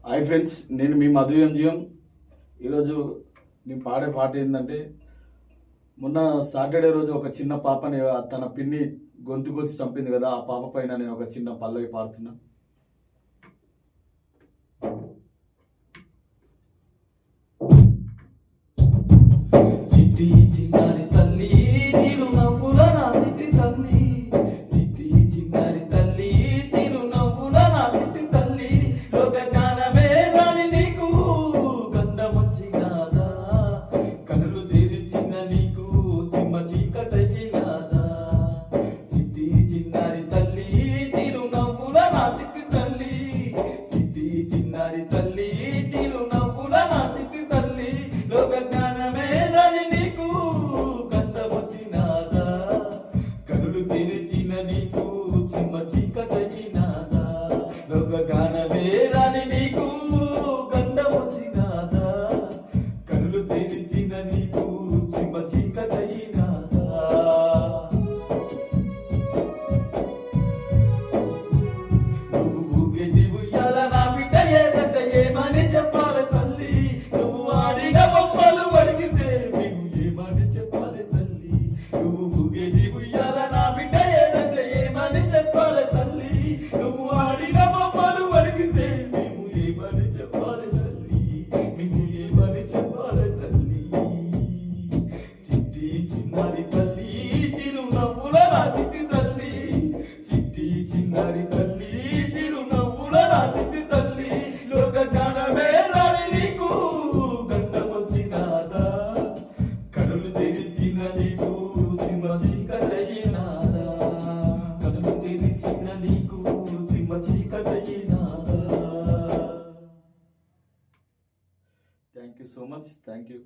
Hi friends, నేను మీ Madhu MGM. ఈరోజు నేను పాడే పాట ఏంటంటే, మొన్న సాటర్డే రోజు ఒక చిన్న పాపని తన పిన్ని గొంతు కోసి చంపింది కదా, ఆ పాప పైన నేను ఒక చిన్న పల్లవి పాడుతున్నా. చిట్టి చిన్నారి తల్లి చిరునవ్వుల నా చిట్టి తల్లి, చిట్టి చిన్నారి తల్లి చిరునవ్వుల నా చిట్టి తల్లి, లోక జ్ఞానమే గాని నీకు గండమొచ్చినాదా, కనులు తెరిచిన నీకు చిమ్మ చీకటైనాదా. చిట్టి చిన్నారి తల్లి చిరునవ్వుల నా చిట్టి తల్లి, చిట్టి చిన్నారి తల్లి చిరునవ్వుల నా చిట్టి తల్లి, లోక జ్ఞానమే తెరిచిన నీకు చిమ్మ చీకటైనాదా, లోక గానమే రాని నీకు గండమొచ్చినాదా, కనులు తెరిచిన నీకు చిమ్మ చీకటైనాదా. నువ్వు ఊగేటి ఉయ్యాల నా బిడ్డ ఏదంట ఏమని చెప్పాలి తల్లి, నువ్వు ఆడిన బొమ్మలు అడిగితే మేము ఏమని చెప్పాలి తల్లి. నువ్వు ఊగేటి ఉయ్యాల నా బిడ్డ ఏదంటే ఏమని చెప్పాలి తల్లి, నువ్వు ఆడిన బొమ్మలు అడిగితే మేము ఏమని చెప్పాలి తల్లి, మేము ఏమని చెప్పాలి తల్లి. చిట్టి చిన్నారి తల్లి చిరునవ్వుల నా చిట్టి తల్లి, చిట్టి చిన్నారి తల్లి చిరునవ్వుల నా చిట్టి తల్లి, లోక జ్ఞానమే రాని నీకు గండమొచ్చినాదా, కనులు తెరిచిన నీకు చిమ్మ చీకటైనాదా, కనులు తెరిచిన నీకు చిమ్మ చీకటైనాదా. Thank you so much. Thank you.